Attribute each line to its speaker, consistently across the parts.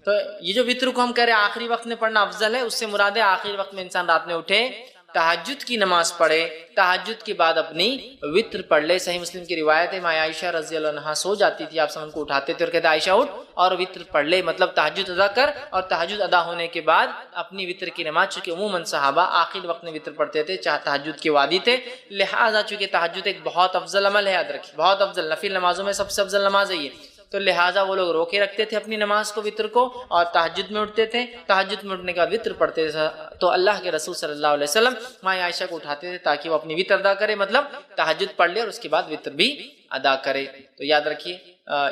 Speaker 1: تو یہ جو وطر کو ہم کہہ رہے ہیں آخری وقت میں پڑھنا افضل ہے، اس سے مراد ہے آخری وقت میں انسان رات میں اٹھے، تہجد کی نماز پڑھے، تہجد کے بعد اپنی وطر پڑھ لے۔ صحیح مسلم کی روایت ہے ماں عائشہ رضی اللہ عنہا سو جاتی تھی، آپ سب ان کو اٹھاتے تھے اور کہتے عائشہ اٹھ اور وطر پڑھ لے، مطلب تہجد ادا کر، اور تہجد ادا ہونے کے بعد اپنی وطر کی نماز، چونکہ عموماً صحابہ آخر وقت میں وطر پڑھتے تھے، چاہے تہجد کے وادی تھے، لہٰذا چونکہ تہجد ایک بہت افضل عمل ہے، یاد رکھیے بہت افضل، نفل نمازوں میں سب سے افضل نماز ہے یہ، تو لہٰذا وہ لوگ روکے رکھتے تھے اپنی نماز کو، وطر کو، اور تہجد میں اٹھتے تھے، تہجد میں اٹھنے کے بعد وطر پڑھتے تھے، تو اللہ کے رسول صلی اللہ علیہ وسلم ماں عائشہ کو اٹھاتے تھے تاکہ وہ اپنی وطر ادا کرے، مطلب تہجد پڑھ لے اور اس کے بعد وطر بھی ادا کرے۔ تو یاد رکھیے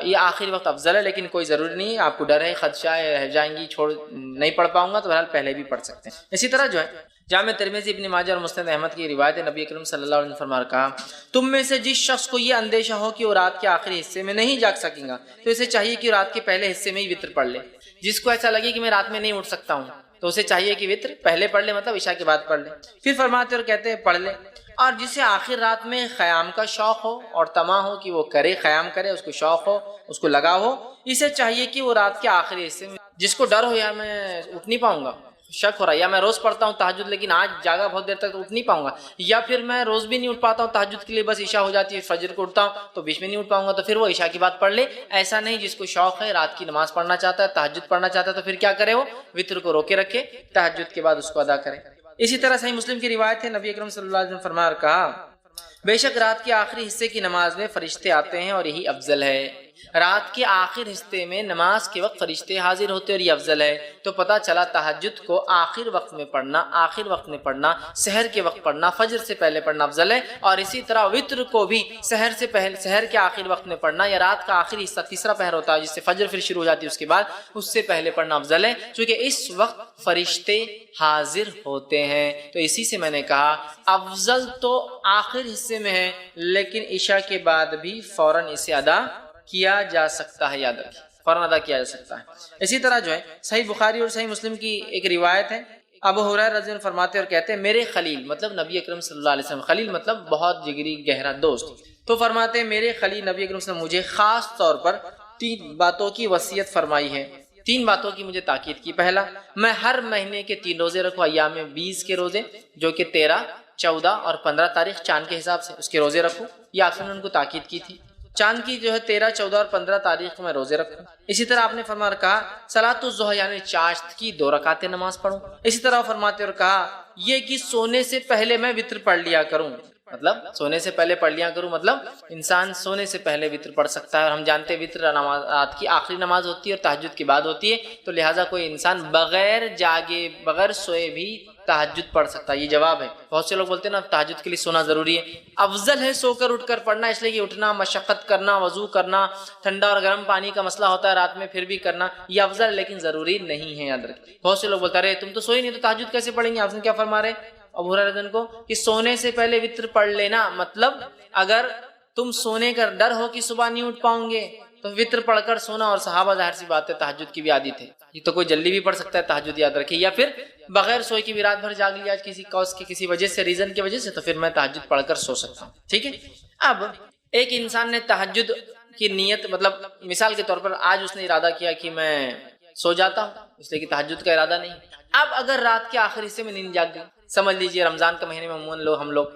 Speaker 1: یہ آخری وقت افضل ہے، لیکن کوئی ضروری نہیں ہے، آپ کو ڈر ہے خدشہ ہے رہ جائیں گی نہیں پڑھ پاؤں گا، تو بہرحال پہلے بھی پڑھ سکتے ہیں۔ اسی طرح جو ہے جامع ترمذی ابن ماجہ اور مسند احمد کی روایت ہے، نبی اکرم صلی اللہ علیہ وسلم فرما کہا تم میں سے جس شخص کو یہ اندیشہ ہو کہ وہ رات کے آخری حصے میں نہیں جاگ سکیں گا تو اسے چاہیے کہ رات کے پہلے حصے میں ہی وطر پڑھ لے۔ جس کو ایسا لگے کہ میں رات میں نہیں اٹھ سکتا ہوں تو اسے چاہیے کہ وطر پہلے پڑھ لے، مطلب عشاء کے بعد پڑھ لے۔ پھر فرماتے اور کہتے ہیں پڑھ لے، اور جسے آخر رات میں قیام کا شوق ہو اور طمع ہو کہ وہ کرے، قیام کرے، اس کو شوق ہو، اس کو لگا ہو، اسے چاہیے کہ وہ رات کے آخری حصے میں، جس کو ڈر ہو یا میں اٹھ نہیں پاؤں گا، شک ہو رہا ہے، یا میں روز پڑھتا ہوں تہجد لیکن آج جاگا بہت دیر تک تو اٹھ نہیں پاؤں گا، یا پھر میں روز بھی نہیں اٹھ پاتا ہوں تہجد کے لیے، بس عشاء ہو جاتی ہے فجر کو اٹھتا ہوں تو بیچ میں نہیں اٹھ پاؤں گا، تو پھر وہ عشاء کی بات پڑھ لے۔ ایسا نہیں، جس کو شوق ہے رات کی نماز پڑھنا چاہتا ہے، تہجد پڑھنا چاہتا ہے، تو پھر کیا کرے، وہ وطر کو روکے رکھے، تہجد کے بعد اس کو ادا کرے۔ اسی طرح صحیح مسلم کی روایت ہے، نبی اکرم صلی اللہ علیہ وسلم فرمایا اور کہا بے شک رات کے آخری حصے کی نماز میں فرشتے آتے ہیں اور یہی افضل ہے۔ رات کے آخر حصے میں نماز کے وقت فرشتے حاضر ہوتے اور یہ افضل ہے۔ تو پتہ چلا تہجد کو آخر وقت میں پڑھنا، آخر وقت میں پڑھنا، سحر کے وقت پڑھنا، فجر سے پہلے پڑھنا افضل ہے، اور اسی طرح وطر کو بھی سحر سے پہلے، سحر کے آخر وقت میں پڑھنا، یا رات کا آخری حصہ تیسرا پہر ہوتا ہے جس سے فجر پھر شروع ہو جاتی ہے، اس کے بعد اس سے پہلے پڑھنا افضل ہے، چونکہ اس وقت فرشتے حاضر ہوتے ہیں۔ تو اسی سے میں نے کہا افضل تو آخر حصے میں ہے، لیکن عشاء کے بعد بھی فوراً اسے ادا کیا جا سکتا ہے، یاد رکھیں فوراً ادا کیا جا سکتا ہے۔ اسی طرح جو ہے صحیح بخاری اور صحیح مسلم کی ایک روایت ہے، ابو ہریرہ رضی اللہ عنہ فرماتے اور کہتے ہیں میرے خلیل، مطلب نبی اکرم صلی اللہ علیہ وسلم، خلیل مطلب بہت جگری گہرا دوست، تو فرماتے ہیں میرے خلیل نبی اکرم صلی اللہ علیہ وسلم مجھے خاص طور پر 3 باتوں کی وصیت فرمائی ہے، 3 باتوں کی مجھے تاکید کی۔ پہلا، میں ہر مہینے کے 3 روزے رکھوں، ایام 20 کے روزے جو کہ 13، 14 اور 15 تاریخ چاند کے حساب سے، اس کے روزے رکھوں، یہ آپ نے ان کو تاکید کی تھی۔ چاند کی جو ہے 13، 14 اور 15 تاریخ کو میں روزے رکھوں۔ اسی طرح آپ نے فرمایا کہا صلاۃ الضحیٰ یعنی چاشت کی 2 رکعتیں نماز پڑھوں۔ اسی طرح فرماتے اور کہا یہ کہ سونے سے پہلے میں وطر پڑھ لیا کروں، مطلب سونے سے پہلے پڑھ لیا کروں، مطلب انسان سونے سے پہلے وطر پڑھ سکتا ہے، اور ہم جانتے ہیں وطر نماز رات کی آخری نماز ہوتی ہے اور تہجد کی بعد ہوتی ہے، تو لہٰذا کوئی انسان بغیر جاگے، بغیر سوئے بھی تہجد پڑھ سکتا ہے۔ یہ جواب ہے، بہت سے لوگ بولتے ہیں نا تہجد کے لیے سونا ضروری ہے، افضل ہے سو کر اٹھ کر پڑھنا، اس لیے کہ اٹھنا، مشقت کرنا، وضو کرنا، ٹھنڈا اور گرم پانی کا مسئلہ ہوتا ہے رات میں، پھر بھی کرنا یہ افضل ہے، لیکن ضروری نہیں ہے، یاد رکھیں۔ بہت سے لوگ بولتا رہے تم تو سوئی نہیں تو تہجد کیسے پڑھیں گے، آپ نے کیا فرما رہے ابو ہریرہ رضی اللہ عنہ کو کہ سونے سے پہلے وطر پڑھ لینا، مطلب اگر تم سونے کا ڈر ہو کہ صبح نہیں اٹھ پاؤں گے تو وطر پڑھ کر سونا، اور صحابہ ظاہر سی بات ہے تہجد کی بھی عادت ہے، یہ تو کوئی جلدی بھی پڑھ سکتا ہے تہجد، یاد رکھیے، یا پھر بغیر سوئے کی بھی رات بھر جاگ لیا کسی کاز کی، کسی وجہ سے، ریزن کی وجہ سے، تو پھر میں تہجد پڑھ کر سو سکتا ہوں، ٹھیک ہے۔ اب ایک انسان نے تہجد کی نیت، مطلب مثال کے طور پر آج اس نے ارادہ کیا کہ میں سو جاتا ہوں، اس لیے کہ تہجد کا ارادہ نہیں۔ اب اگر رات کے آخر حصے میں نیند جاگ گئی، سمجھ لیجئے رمضان کے مہینے میں عموماً ہم لوگ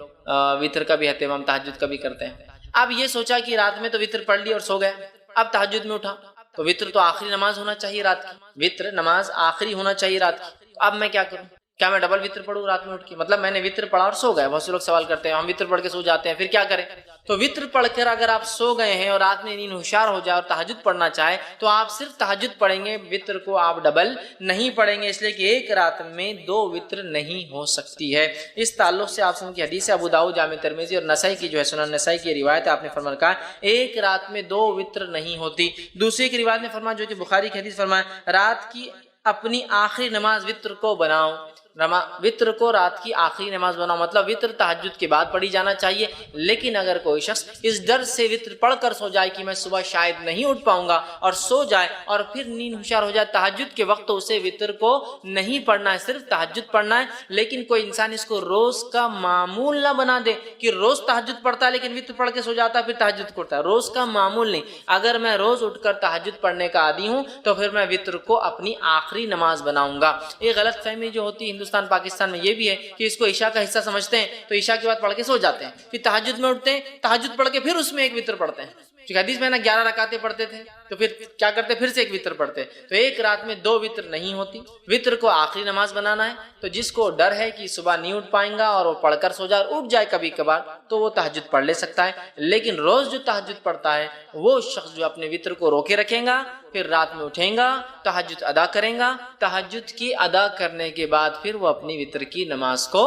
Speaker 1: وطر کا بھی اہتمام تہجد کا بھی کرتے ہیں، اب یہ سوچا کہ رات میں تو وطر پڑھ لی اور سو گئے، اب تہجد میں اٹھا تو وطر تو آخری نماز ہونا چاہیے رات کی، وطر نماز آخری ہونا چاہیے رات کی، اب میں کیا کروں، کیا میں ڈبل وطر پڑھوں رات میں اٹھ کے، مطلب میں نے وطر پڑھا اور سو گئے، بہت سے لوگ سوال کرتے ہیں ہم وطر پڑھ کے سو جاتے ہیں پھر کیا کریں، تو وطر پڑھ کر اگر آپ سو گئے ہیں اور رات میں نیند ہوشیار ہو جائے اور تہجد پڑھنا چاہے تو آپ صرف تہجد پڑھیں گے، وطر کو آپ ڈبل نہیں پڑھیں گے، اس لیے کہ ایک رات میں 2 وطر نہیں ہو سکتی ہے۔ اس تعلق سے آپ کی حدیث ابو داؤد جامع ترمذی اور نسائی کی جو ہے سنن نسائی کی روایت ہے، آپ نے فرمایا کہا ایک رات میں 2 وطر نہیں ہوتی۔ دوسری کی روایت میں فرمایا جو کہ بخاری کی حدیث فرمایا رات کی اپنی آخری نماز وطر کو بناؤ، وطر کو رات کی آخری نماز بناؤ، مطلب وطر تہجد کے بعد پڑھی جانا چاہیے، لیکن اگر کوئی شخص اس ڈر سے وطر پڑھ کر سو جائے کہ میں صبح شاید نہیں اٹھ پاؤں گا اور سو جائے اور پھر نیند ہوشیار ہو جائے تہجد کے وقت، تو اسے وطر کو نہیں پڑھنا ہے، صرف تہجد پڑھنا ہے۔ لیکن کوئی انسان اس کو روز کا معمول نہ بنا دے کہ روز تہجد پڑھتا ہے لیکن وطر پڑھ کے سو جاتا ہے پھر تہجد کرتا ہے، روز کا معمول نہیں۔ اگر میں روز اٹھ کر تہجد پڑھنے کا عادی ہوں تو پھر میں وطر کو اپنی آخری نماز بناؤں گا۔ یہ غلط فہمی جو ہوتی ہے ہندوستان پاکستان میں یہ بھی ہے کہ اس کو عشاء کا حصہ سمجھتے ہیں تو عشاء کے بعد پڑھ کے سو جاتے ہیں، پھر تہجد میں اٹھتے ہیں، تہجد پڑھ کے پھر اس میں ایک وطر پڑھتے ہیں۔ کیونکہ حدیث میں نا 11 رکعتیں پڑھتے تھے تو پھر کیا کرتے، پھر سے ایک وطر پڑھتے، تو ایک رات میں 2 وطر نہیں ہوتی۔ وطر کو آخری نماز بنانا ہے، تو جس کو ڈر ہے کہ صبح نہیں اٹھ پائیں گا اور وہ پڑھ کر سو جائے اور اٹھ جائے کبھی کبھار تو وہ تہجد پڑھ لے سکتا ہے، لیکن روز جو تہجد پڑھتا ہے وہ شخص جو اپنے وطر کو روکے رکھیں گا، پھر رات میں اٹھیں گا، تہجد ادا کریں گا، تہجد کی ادا کرنے کے بعد پھر وہ اپنی وطر کی نماز کو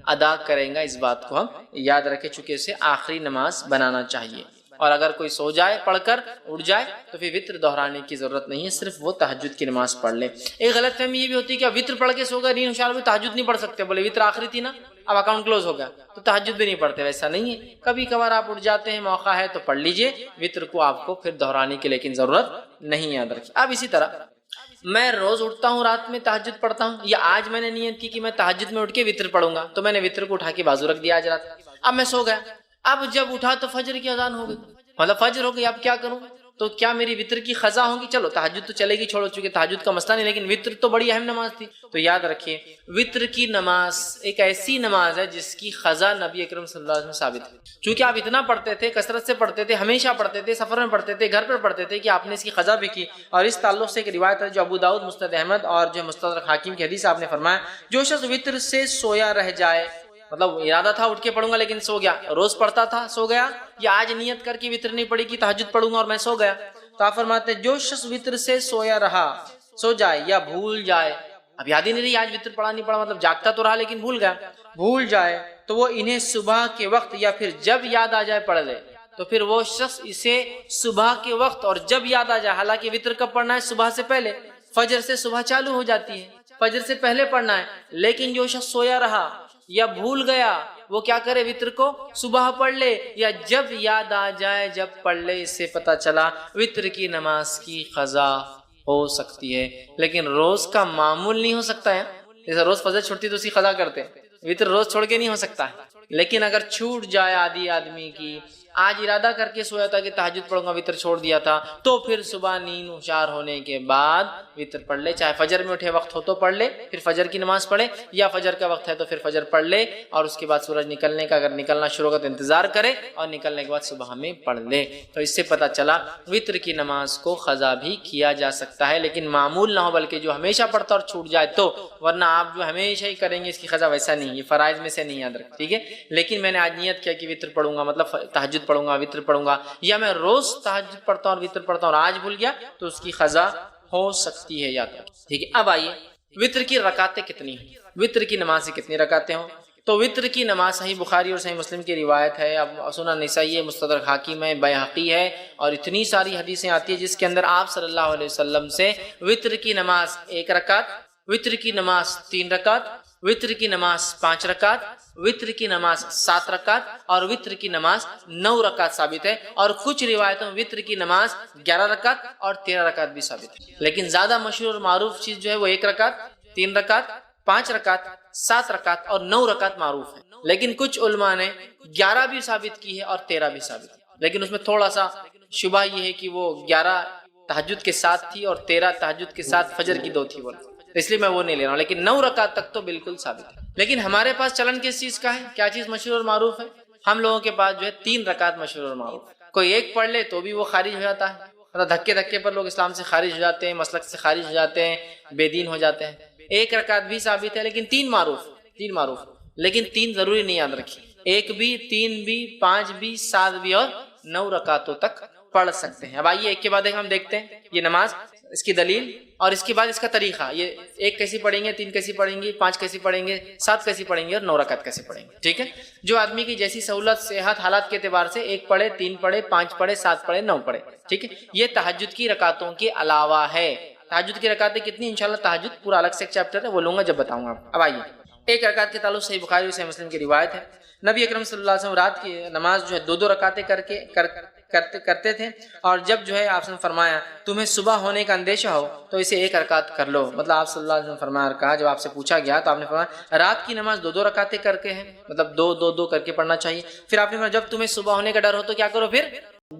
Speaker 1: ادا کریں گا۔ اس بات کو ہم یاد رکھیں، چونکہ اسے آخری نماز بنانا چاہیے۔ اور اگر کوئی سو جائے پڑھ کر اٹھ جائے تو پھر وطر دہرانے کی ضرورت نہیں ہے، صرف وہ تہجد کی نماز پڑھ لے۔ ایک غلط فہمی یہ بھی ہوتی ہے کہ وطر پڑھ کے سو گئے، نیند ہوشیار ہوئی، تہجد نہیں پڑھ سکتے، بولے وطر آخری تھی نا، اب اکاؤنٹ کلوز ہو گیا تو تہجد بھی نہیں پڑھتے، ویسا نہیں ہے۔ کبھی کبھار آپ اٹھ جاتے ہیں، موقع ہے تو پڑھ لیجئے، وطر کو آپ کو پھر دہرانے کی لیکن ضرورت نہیں، یاد رکھیے۔ اب اسی طرح میں روز اٹھتا ہوں، رات میں تہجد پڑھتا ہوں، یا آج میں نے نیت کی کہ میں تہجد میں اٹھ کے وطر پڑھوں گا، تو میں نے وطر کو اٹھا کے بازو رکھ دیا آج رات، اب میں سو گیا، اب جب اٹھا تو فجر کی اذان ہو گئی، مطلب فجر ہو گئی، اب کیا کروں؟ تو کیا میری وطر کی قضا ہوگی؟ چلو تہجد تو چلے گی، چھوڑو، چونکہ تہجد کا مسئلہ نہیں، لیکن وطر تو بڑی اہم نماز تھی۔ تو یاد رکھیے وطر کی نماز ایک ایسی نماز ہے جس کی قضا نبی اکرم صلی اللہ علیہ وسلم ثابت ہے، چونکہ آپ اتنا پڑھتے تھے، کثرت سے پڑھتے تھے، ہمیشہ پڑھتے تھے، سفر میں پڑھتے تھے، گھر پر پڑھتے تھے، کہ آپ نے اس کی قضا بھی کی۔ اور اس تعلق سے ایک روایت ہے جو ابو داؤد، مستدرک احمد اور جو مستدرک حاکم کی حدیث، آپ نے فرمایا جو شخص وطر سے سویا رہ جائے، مطلب ارادہ تھا اٹھ کے پڑھوں گا لیکن سو گیا، روز پڑھتا تھا سو گیا، یا آج نیت کر کے وطر نہیں پڑھی کہ تہجد پڑھوں گا اور میں سو گیا، تو آپ فرماتے ہیں جو شخص وطر سے سویا رہا، سو جائے یا بھول جائے، اب یاد ہی نہیں رہی آج وطر پڑھا نہیں پڑھا، مطلب جاگتا تو رہا لیکن بھول گیا، بھول جائے تو وہ انہیں صبح کے وقت یا پھر جب یاد آ جائے پڑھ لے، تو پھر وہ شخص اسے صبح کے وقت اور جب یاد آ جائے، حالانکہ وطر کب پڑھنا ہے؟ صبح سے پہلے، فجر سے صبح چالو ہو جاتی ہے، فجر سے پہلے پڑھنا ہے، لیکن جو شخص سویا رہا یا بھول گیا وہ کیا کرے؟ وطر کو صبح پڑھ لے یا جب یاد آ جائے جب پڑھ لے۔ اس سے پتہ چلا وطر کی نماز کی قضا ہو سکتی ہے، لیکن روز کا معمول نہیں ہو سکتا ہے، جیسے روز فجر چھوٹتی تو اسی قضا کرتے، وطر روز چھوڑ کے نہیں ہو سکتا ہے۔ لیکن اگر چھوٹ جائے آدمی کی، آج ارادہ کر کے سویا تھا کہ تہجد پڑھوں گا، وطر چھوڑ دیا تھا، تو پھر صبح نیند ہوشیار ہونے کے بعد وطر پڑھ لے، چاہے فجر میں اٹھے وقت ہو تو پڑھ لے، پھر فجر کی نماز پڑھے، یا فجر کا وقت ہے تو پھر فجر پڑھ لے، اور اس کے بعد سورج نکلنے کا اگر نکلنا شروع ہوگا تو انتظار کرے، اور نکلنے کے بعد صبح میں پڑھ لے۔ تو اس سے پتہ چلا وطر کی نماز کو قضا بھی کیا جا سکتا ہے، لیکن معمول نہ ہو، بلکہ جو ہمیشہ پڑھتا اور چھوٹ جائے تو، ورنہ آپ جو ہمیشہ ہی کریں گے اس کی قضا، ویسا نہیں، یہ فرائض میں سے نہیں، یاد رکھ، ٹھیک ہے۔ لیکن میں نے آج نیت کیا کہ وطر پڑھوں گا، مطلب تہجد پڑھوں گا، وطر پڑھوں گا، یا میں روز تہجد پڑھتا ہوں اور وطر پڑھتا ہوں اور آج بھول گیا، تو اس کی قضا ہو سکتی ہے، یاد رکھ، ٹھیک ہے۔ اب آئیے وطر کی رکعتیں کتنی ہیں، وطر کی نماز سے کتنی رکعتیں ہوں؟ تو وطر کی نماز صحیح بخاری اور صحیح مسلم کی روایت ہے، اب سنن نسائی ہے، مستدرک حاکم ہے، بیہقی ہے، اور اتنی ساری حدیثیں آتی ہیں جس کے اندر آپ صلی اللہ علیہ وسلم سے وطر کی نماز 1 رکعت، وطر کی نماز 3 رکعت، وطر کی نماز 5 رکعت، وطر کی نماز 7 رکعت اور وطر کی نماز 9 رکعت ثابت ہے، اور کچھ روایتوں میں وطر کی نماز 11 رکعت اور 13 رکعت بھی ثابت ہے، لیکن زیادہ مشہور اور معروف چیز جو ہے وہ 1 رکعت، 3 رکعت، 5 رکعت، 7 رکعت اور 9 رکعت معروف ہے، لیکن کچھ علماء نے 11 بھی ثابت کی ہے اور 13 بھی ثابت ہے، لیکن اس میں تھوڑا سا شبہ یہ ہے کہ وہ 11 تہجد کے ساتھ تھی اور 13 تہجد کے ساتھ فجر کی 2 تھی، اس لیے میں وہ نہیں لے رہا ہوں، لیکن 9 رکعت تک تو بالکل ثابت ہے۔ لیکن ہمارے پاس چلن کس چیز کا ہے؟ کیا چیز مشہور اور معروف ہے؟ ہم لوگوں کے پاس جو ہے 3 رکعت مشہور اور معروف، کوئی ایک پڑھ لے تو بھی وہ خارج ہو جاتا ہے، مطلب دھکے پر لوگ اسلام سے خارج ہو جاتے ہیں، مسلک سے خارج ہو جاتے ہیں، بے دین ہو جاتے ہیں۔ 1 رکعت بھی ثابت ہے، لیکن 3 معروف، لیکن 3 ضروری نہیں، یاد رکھیے، 1 بھی، 3 بھی، 5 بھی، 7 بھی اور 9 رکعتوں تک پڑھ سکتے ہیں۔ اب آئیے ایک کے بعد ایک ہم دیکھتے ہیں یہ نماز، اس کی دلیل اور اس کے بعد اس کا طریقہ، یہ 1 کیسی پڑھیں گے، 3 کیسی پڑھیں گے، 5 کیسی پڑھیں گے، 7 کیسی پڑھیں گے اور 9 رکعت کیسے پڑھیں گے، ٹھیک ہے۔ جو آدمی کی جیسی سہولت، صحت، حالات کے اعتبار سے 1 پڑھے، 3 پڑھے، 5 پڑھے، 7 پڑھے، 9 پڑھے، ٹھیک ہے۔ یہ تہجد کی رکعتوں کے علاوہ ہے، تہجد کی رکعتیں کتنی؟ انشاءاللہ تہجد پورا الگ سے ایک چیپٹر ہے، وہ لوں گا جب بتاؤں گا آپ۔ اب آئیے، ایک رکعت کے تعلق صحیح بخاری صحیح مسلم کی روایت ہے، نبی اکرم صلی اللہ علیہ وسلم رات کی نماز جو ہے 2 رکعتیں کرتے تھے، اور جب جو ہے آپ نے فرمایا تمہیں صبح ہونے کا اندیشہ ہو تو اسے 1 رکعت کر لو، مطلب آپ صلی اللہ علیہ وسلم فرمایا کہا، جب آپ سے پوچھا گیا تو آپ نے فرمایا رات کی نماز 2 رکعتیں کر کے ہیں، مطلب 2 کر کے پڑھنا چاہیے۔ پھر آپ نے فرمایا جب تمہیں صبح ہونے کا ڈر ہو تو کیا کرو؟ پھر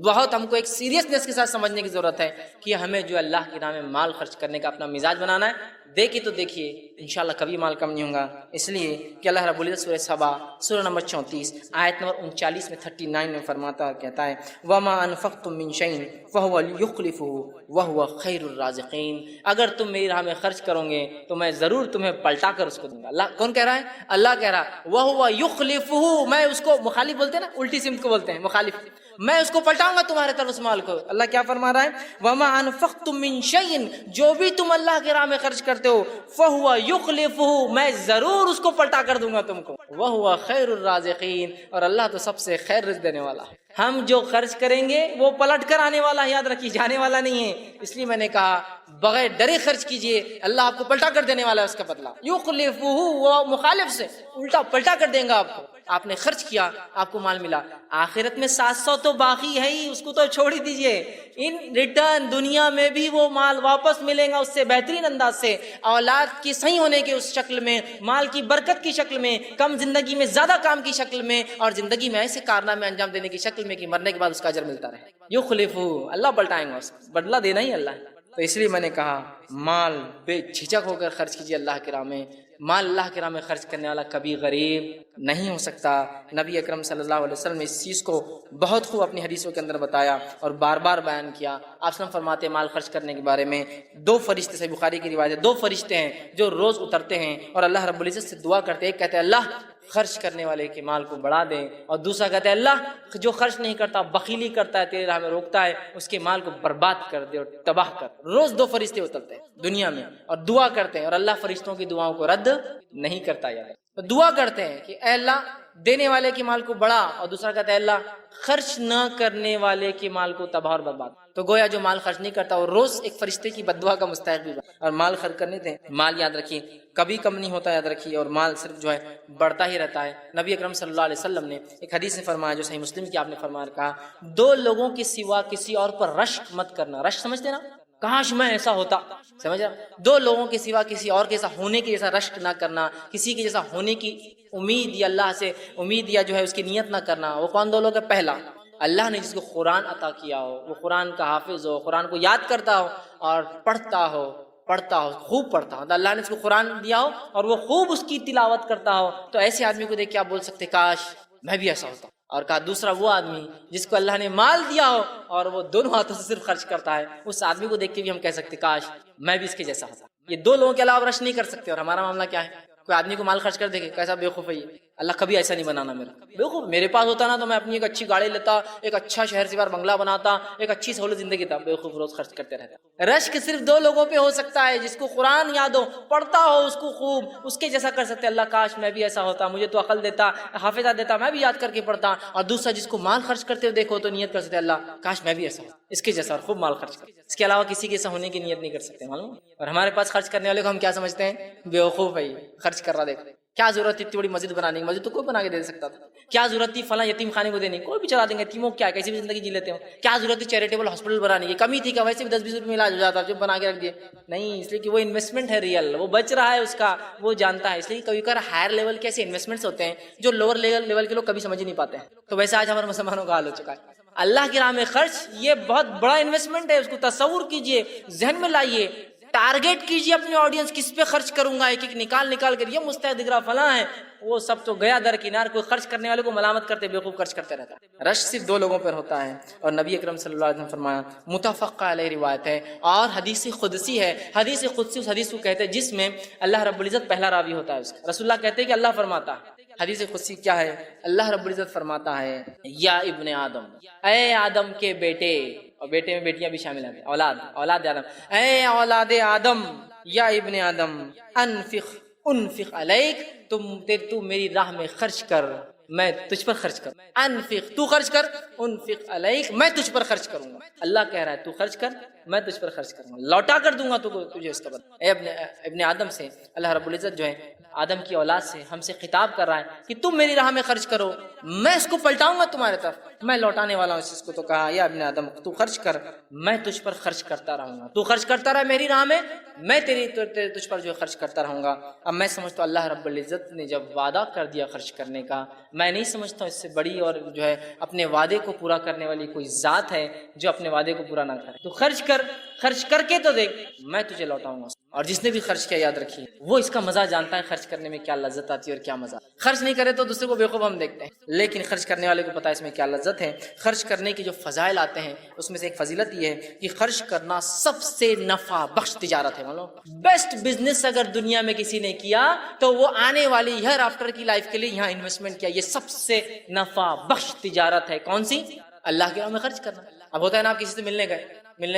Speaker 1: بہت ہم کو ایک سیریسنس کے ساتھ سمجھنے کی ضرورت ہے کہ ہمیں جو اللہ کی راہ میں مال خرچ کرنے کا اپنا مزاج بنانا ہے۔ دیکھیے تو دیکھیے انشاءاللہ کبھی مال کم نہیں ہوگا، اس لیے کہ اللہ رب العزت سورہ سبا سورہ نمبر 34 آیت نمبر 39 میں 39 میں فرماتا ہے، کہتا ہے وَمَا أَنفَقْتُم مِّن شَيْءٍ فَهُوَ يُخْلِفُهُ وَهُوَ خَيْرُ الرَّازِقِينَ، اگر تم میری راہ میں خرچ کرو گے تو میں ضرور تمہیں پلٹا کر اس کو دوں گا۔ اللہ کون کہہ رہا ہے؟ اللہ کہہ رہا ہے وَهُوَ يُخْلِفُهُ، میں اس کو مخالف بولتے ہیں نا، الٹی سمت کو بولتے ہیں مخالف، میں اس کو پلٹاؤں گا تمہارے طرف اس مال کو۔ اللہ کیا فرما رہا ہے؟ وَمَا أَنفَقْتُم مِّن شَيْءٍ، جو بھی تم اللہ کے راہ میں خرچ کرتے ہو، فَهُوَ يُخْلِفُهُ، میں ضرور اس کو پلٹا کر دوں گا تم کو، وَهُوَ خَيْرُ الرَّازِقِينَ، اور اللہ تو سب سے خیر رزق دینے والا ہے۔ ہم جو خرچ کریں گے وہ پلٹ کر آنے والا ہے، یاد رکھیے، جانے والا نہیں ہے۔ اس لیے میں نے کہا بغیر ڈرے خرچ کیجئے، اللہ آپ کو پلٹا کر دینے والا ہے، اس کا بدلہ يُخْلِفُهُ، وہ مخالف سے الٹا پلٹا کر دیں گا آپ کو۔ آپ نے خرچ کیا، آپ کو مال ملا، آخرت میں 700 تو باقی ہے ہی، اس کو تو چھوڑ ہی دیجئے، ان ریٹرن دنیا میں بھی وہ مال واپس ملے گا اس سے بہترین انداز سے، اولاد کی صحیح ہونے کے اس شکل میں، مال کی برکت کی شکل میں، کم زندگی میں زیادہ کام کی شکل میں، اور زندگی میں ایسے کارنامے انجام دینے کی شکل میں کہ مرنے کے بعد اس کا اجر ملتا رہے۔ یخلفہ، اللہ پلٹائیں گا، اس کو بدلہ دینا ہی اللہ ہے۔ تو اس لیے میں نے کہا مال بے جھجک ہو کر خرچ کیجیے اللہ کی راہ میں۔ مال اللہ کی راہ میں خرچ کرنے والا کبھی غریب نہیں ہو سکتا۔ نبی اکرم صلی اللہ علیہ وسلم نے اس چیز کو بہت خوب اپنی حدیثوں کے اندر بتایا اور بار بار بیان کیا۔ آپ وسلم فرماتے ہیں مال خرچ کرنے کے بارے میں، 2 فرشتے، صحیح بخاری کی روایت ہے، 2 فرشتے ہیں جو روز اترتے ہیں اور اللہ رب العزت سے دعا کرتے ہیں۔ ایک کہتے ہیں اللہ خرچ کرنے والے کے مال کو بڑھا دیں، اور دوسرا کہتا ہے اللہ جو خرچ نہیں کرتا، بخیلی کرتا ہے، تیرے راہ میں روکتا ہے، اس کے مال کو برباد کر دے اور تباہ کر۔ روز 2 فرشتے اترتے ہیں دنیا میں اور دعا کرتے ہیں، اور اللہ فرشتوں کی دعاؤں کو رد نہیں کرتا۔ یاد تو دعا کرتے ہیں کہ اے اللہ دینے والے کے مال کو بڑھا، اور دوسرا کہتا ہے اللہ خرچ نہ کرنے والے کے مال کو تباہ اور برباد۔ تو گویا جو مال خرچ نہیں کرتا وہ روز ایک فرشتے کی بد دعا کا مستحق بھی بنا۔ اور مال خرچ کرنے دیں، مال یاد رکھیے کبھی کم نہیں ہوتا، یاد رکھیے، اور مال صرف جو ہے بڑھتا ہی رہتا ہے۔ نبی اکرم صلی اللہ علیہ وسلم نے ایک حدیث میں فرمایا جو صحیح مسلم کی آپ نے فرمایا، کہا 2 لوگوں کے سوا کسی اور پر رشک مت کرنا۔ رشک سمجھتے نا، کاش میں ایسا ہوتا، سمجھ رہا؟ 2 لوگوں کے سوا کسی اور کے جیسا ہونے کے جیسا رشک نہ کرنا، کسی کے جیسا ہونے کی امید یا اللہ سے امید یا جو ہے اس کی نیت نہ کرنا۔ وہ کون 2 لوگ ہیں؟ پہلا اللہ نے جس کو قرآن عطا کیا ہو، وہ قرآن کا حافظ ہو، قرآن کو یاد کرتا ہو اور پڑھتا ہو خوب پڑھتا ہو، اللہ نے اس کو قرآن دیا ہو اور وہ خوب اس کی تلاوت کرتا ہو، تو ایسے آدمی کو دیکھ کے آپ بول سکتے کاش میں بھی ایسا ہوتا۔ اور کہا دوسرا وہ آدمی جس کو اللہ نے مال دیا ہو اور وہ دونوں ہاتھوں سے صرف خرچ کرتا ہے، اس آدمی کو دیکھ کے بھی ہم کہہ سکتے کاش میں بھی اس کے جیسا ہوتا۔ یہ 2 لوگوں کے علاوہ رش نہیں کر سکتے۔ اور ہمارا معاملہ کیا ہے؟ کوئی آدمی کو مال خرچ کر دے گا، کیسا بیوقوف ہے یہ، اللہ کبھی ایسا نہیں بنانا میرا بیوقوف۔ میرے پاس ہوتا نا تو میں اپنی ایک اچھی گاڑی لیتا، ایک اچھا شہر سے باہر بنگلہ بناتا، ایک اچھی سہولت زندگی تھا۔ بیوقوف روز خرچ کرتے رہتا۔ رشک صرف 2 لوگوں پہ ہو سکتا ہے، جس کو قرآن یاد ہو، پڑھتا ہو اس کو خوب، اس کے جیسا کر سکتے اللہ کاش میں بھی ایسا ہوتا، مجھے تو عقل دیتا، حافظہ دیتا، میں بھی یاد کر کے پڑھتا۔ اور دوسرا جس کو مال خرچ کرتے ہوئے دیکھو تو نیت کر سکتے اللہ کاش میں بھی ایسا ہوں، اس کے جیسا، اور خوب مال خرچ کر۔ اس کے علاوہ کسی کے ایسا ہونے کی نیت نہیں کر سکتے، معلوم۔ اور ہمارے پاس خرچ کرنے والے کو ہم کیا سمجھتے ہیں؟ بیوقوف ہے، خرچ کر رہا، دیکھ کیا ضرورت تھی اتنی بڑی مسجد بنانے کی؟ مسجد تو کوئی بنا کے دے سکتا تھا۔ کیا ضرورت تھی فلاں یتیم خانے کو دینے کی؟ کوئی بھی چلا دیں گے، یتیموں کیا کیسی بھی زندگی جی لیتے ہو۔ کیا ضرورت تھی چیریٹیبل ہاسپٹل بنانے کی؟ کمی تھی کہ ویسے بھی 10-20 روپے میں علاج ہو جاتا، جو بنا کے رکھ دیے؟ نہیں، اس لیے کہ وہ انویسٹمنٹ ہے ریئل، وہ بچ رہا ہے اس کا، وہ جانتا ہے۔ اس لیے کبھی کبھار ہائر لیول کے ایسے انویسٹمنٹس ہوتے ہیں جو لوور لیول کے لوگ کبھی سمجھ ہی نہیں پاتے ہیں۔ تو ویسے آج ہمارے مسلمانوں کا حال ہو چکا ہے۔ اللہ کی راہ میں خرچ یہ بہت بڑا انویسٹمنٹ ہے، اس کو تصور کیجئے، ذہن میں لائیے، ٹارگیٹ کیجئے اپنی آڈینس کس پہ خرچ کروں گا، ایک ایک نکال کر یہ مستحق دکھ رہا فلاں ہے، وہ سب تو گیا درکنار۔ کوئی خرچ کرنے والے کو ملامت کرتے بیوقوف خرچ کرتے رہتا ہے۔ رش صرف 2 لوگوں پر ہوتا ہے، اور نبی اکرم صلی اللہ علیہ وسلم فرمایا، متفق علیہ روایت ہے اور حدیث قدسی ہے۔ حدیث قدسی اس حدیث کو کہتے ہیں جس میں اللہ رب العزت پہلا راوی ہوتا ہے اس کا۔ رسول اللہ کہتے ہیں کہ اللہ فرماتا ہے، حدیث قدسی کیا ہے؟ اللہ رب العزت فرماتا ہے یا ابن آدم، اے آدم کے بیٹے، اور بیٹے میں بیٹیاں بھی شامل ہیں، اولاد آدم، اے اولاد آدم، یا ابن آدم انفق علیک، تو میری راہ میں خرچ کر، میں تجھ پر خرچ کر۔ انفق، تو خرچ کر، انفق علیک، میں تجھ پر خرچ کروں گا۔ اللہ کہہ رہا ہے تو خرچ کر، میں تجھ پر خرچ کروں گا، لوٹا کر دوں گا تجھے اس کا بدلہ۔ اے ابن آدم سے اللہ رب العزت جو ہے آدم کی اولاد سے ہم سے خطاب کر رہا ہے کہ تم میری راہ میں خرچ کرو، میں اس کو پلٹاؤں گا تمہارے طرف، میں لوٹانے والا ہوں اس کو۔ تو کہا یا ابن آدم تو خرچ کر، میں تجھ پر خرچ کرتا رہوں گا، تو خرچ کرتا رہا میری راہ میں، میں تجھ پر جو ہے خرچ کرتا رہوں گا۔ اب میں سمجھتا ہوں اللہ رب العزت نے جب وعدہ کر دیا خرچ کرنے کا، میں نہیں سمجھتا ہوں اس سے بڑی اور جو ہے اپنے وعدے کو پورا کرنے والی کوئی ذات ہے جو اپنے وعدے کو پورا نہ کرے۔ تو خرچ کر کے تو دیکھ، میں تجھے لوٹاؤں گا۔ اور جس نے بھی خرچ کیا یاد رکھیے وہ اس کا مزہ جانتا ہے، خرچ کرنے میں کیا لذت آتی ہے اور کیا مزہ۔ خرچ نہیں کرے تو دوسرے کو بیوقوف ہم دیکھتے ہیں، لیکن خرچ کرنے والے کو پتہ ہے اس میں کیا لذت ہے۔ خرچ کرنے کی جو فضائل آتے ہیں اس میں سے ایک فضیلت یہ ہے کہ خرچ کرنا سب سے نفع بخش تجارت ہے۔ معلوم بیسٹ بزنس اگر دنیا میں کسی نے کیا تو وہ آنے والی ہر آفٹر کی لائف کے لیے یہاں انویسٹمنٹ کیا، یہ سب سے نفع بخش تجارت ہے۔ کون سی؟ اللہ کے راہ میں خرچ کرنا۔ اب ہوتا ہے نا آپ کسی سے ملنے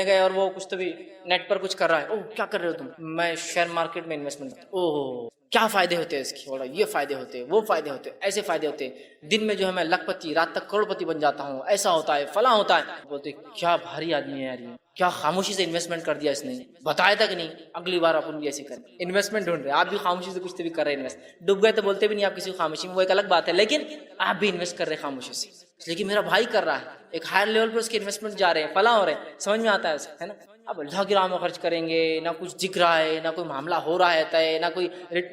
Speaker 1: گئے اور وہ کچھ تو بھی نیٹ پر کچھ کر رہا ہے، اوہ کیا کر رہے ہو تم؟ میں شیئر مارکیٹ میں انویسٹمنٹ کرتا ہوں۔ اوہ کیا فائدے ہوتے ہیں اس کے، بولا یہ فائدے ہوتے ہیں، وہ فائدے ہوتے ہیں، ایسے فائدے ہوتے ہیں، دن میں جو ہے میں لاکھ پتی، رات تک کروڑ پتی بن جاتا ہوں، ایسا ہوتا ہے، فلاں ہوتا ہے۔ بولتے کیا بھاری آدمی ہے یار، یہ کیا خاموشی سے انویسٹمنٹ کر دیا اس نے، بتایا تک نہیں، اگلی بار اپن بھی ایسے کریں۔ انویسٹمنٹ ڈھونڈ رہے آپ بھی خاموشی سے کچھ تو بھی کر رہے ہیں انویسٹ، ڈوب گئے تو بولتے بھی نہیں آپ کسی کو خاموشی میں، وہ ایک الگ بات ہے، لیکن آپ بھی انویسٹ کر رہے خاموشی سے، اس لیے کہ میرا بھائی کر رہا ہے، ایک ہائر لیول پر اس کے انویسٹمنٹ جا رہے ہیں، فلاں ہو رہے ہیں، سمجھ میں آتا ہے اس ہے نا۔ اب اللہ کی راہ میں خرچ کریں گے، نہ کچھ دکھ رہا ہے، نہ کوئی معاملہ ہو رہا ہے، نہ کوئی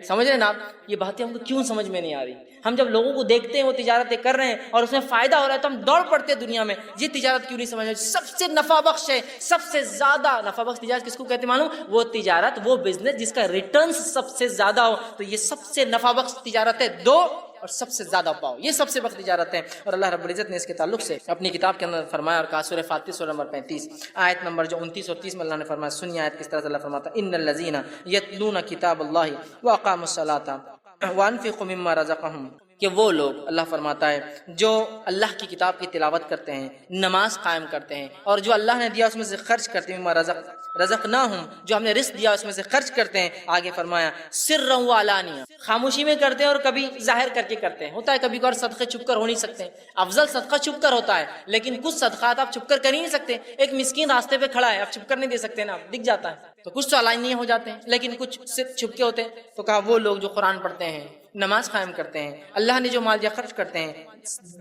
Speaker 1: سمجھ رہے ہیں نا آپ، یہ باتیں ہم کو کیوں سمجھ میں نہیں آ رہی؟ ہم جب لوگوں کو دیکھتے ہیں وہ تجارتیں کر رہے ہیں اور اس میں فائدہ ہو رہا ہے تو ہم دوڑ پڑتے ہیں دنیا میں، یہ تجارت کیوں نہیں سمجھ رہے؟ سب سے نفع بخش ہے، سب سے زیادہ نفع بخش تجارت کس کو کہتے ہیں معلوم؟ وہ تجارت، وہ بزنس جس کا ریٹرنز سب سے زیادہ ہو، تو یہ سب سے نفع بخش تجارت ہے، دو اور سب سے زیادہ پاؤ، یہ سب سے بخش تجارت ہے۔ اور اللہ رب العزت نے اس کے تعلق سے اپنی کتاب کے اندر فرمایا اور کہا، سورہ فاتر سورہ نمبر 35 آیت نمبر جو 29 اور 30 میں اللہ نے فرمایا، سنیے آیت کس طرح سے اللہ فرماتا ہے، ان الذین یتلون کتاب اللہ واقاموا الصلاۃ وانفقوا مما رزقهم، کہ وہ لوگ اللہ فرماتا ہے جو اللہ کی کتاب کی تلاوت کرتے ہیں، نماز قائم کرتے ہیں، اور جو اللہ نے دیا اس میں سے خرچ کرتے ہیں، مما رزقناہم، جو ہم نے رزق دیا اس میں سے خرچ کرتے ہیں۔ آگے فرمایا سرا و علانیہ، خاموشی میں کرتے ہیں اور کبھی ظاہر کر کے کرتے ہیں۔ ہوتا ہے کبھی کبھار صدقے چھپ کر ہو نہیں سکتے، افضل صدقہ چھپ کر ہوتا ہے، لیکن کچھ صدقات آپ چھپ کر ہی نہیں سکتے۔ ایک مسکین راستے پہ کھڑا ہے، آپ چھپ کر نہیں دے سکتے نا، دکھ جاتا ہے، تو کچھ تو علانیہ ہو جاتے ہیں لیکن کچھ صرف چھپ کے ہوتے ہیں۔ تو کہا وہ لوگ جو قرآن پڑھتے ہیں، نماز قائم کرتے ہیں، اللہ نے جو مال دیا خرچ کرتے ہیں،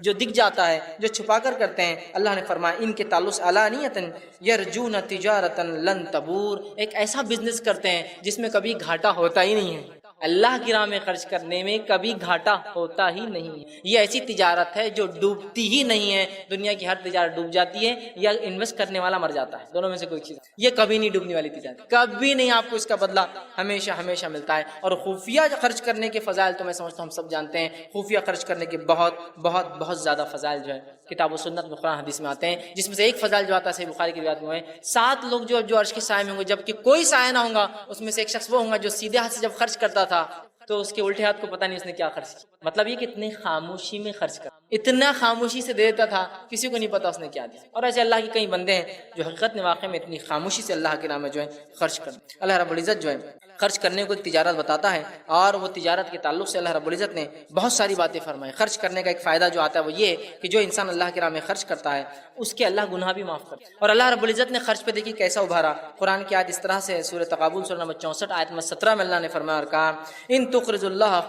Speaker 1: جو دکھ جاتا ہے، جو چھپا کر کرتے ہیں، اللہ نے فرمایا ان کے تعلق علانیتاً یرجون تجارتاً لن تبور، ایک ایسا بزنس کرتے ہیں جس میں کبھی گھاٹا ہوتا ہی نہیں ہے۔ اللہ کی راہ میں خرچ کرنے میں کبھی گھاٹا ہوتا ہی نہیں، یہ ایسی تجارت ہے جو ڈوبتی ہی نہیں ہے۔ دنیا کی ہر تجارت ڈوب جاتی ہے یا انویسٹ کرنے والا مر جاتا ہے، دونوں میں سے کوئی چیز، یہ کبھی نہیں ڈوبنے والی تجارت، کبھی نہیں، آپ کو اس کا بدلہ ہمیشہ ہمیشہ ملتا ہے۔ اور خفیہ خرچ کرنے کے فضائل تو میں سمجھتا ہوں ہم سب جانتے ہیں، خفیہ خرچ کرنے کے بہت بہت بہت زیادہ فضائل جو ہے کتاب و سنت میں، قرآن حدیث میں آتے ہیں، جس میں سے ایک فضائل جو آتا ہے صحیح بخاری کی روایت میں ہے، 7 لوگ جو عرش کے سائے میں ہوں گے جبکہ کوئی سایہ نہ ہوگا، اس میں سے ایک شخص وہ ہوگا جو سیدھے ہاتھ سے جب خرچ کرتا تھا تو اس کے الٹے ہاتھ کو پتہ نہیں اس نے کیا خرچ کیا۔ مطلب یہ کہ اتنی خاموشی میں خرچ کر، اتنا خاموشی سے دے دیتا تھا، کسی کو نہیں پتا اس نے کیا دیا۔ اور ایسے اللہ کے کئی بندے ہیں جو حقیقت میں واقع میں اتنی خاموشی سے اللہ کے نام میں جو ہے خرچ کر۔ اللہ رب العزت جو ہے خرچ کرنے کو ایک تجارت بتاتا ہے، اور وہ تجارت کے تعلق سے اللہ رب العزت نے بہت ساری باتیں فرمائی۔ خرچ کرنے کا ایک فائدہ جو آتا ہے وہ یہ ہے کہ جو انسان اللہ کے راہ میں خرچ کرتا ہے اس کے اللہ گناہ بھی معاف کرتا ہے۔ اور اللہ رب العزت نے خرچ پہ دیکھی کیسا ابھارا، قرآن کی آیت اس طرح سے سورہ تغابن سورہ نمبر 64 آیت نمبر 17 میں اللہ نے فرمایا اور کہا، ان تقرضوا اللہ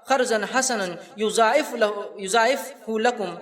Speaker 1: قرضا حسنا یضاعفہ لکم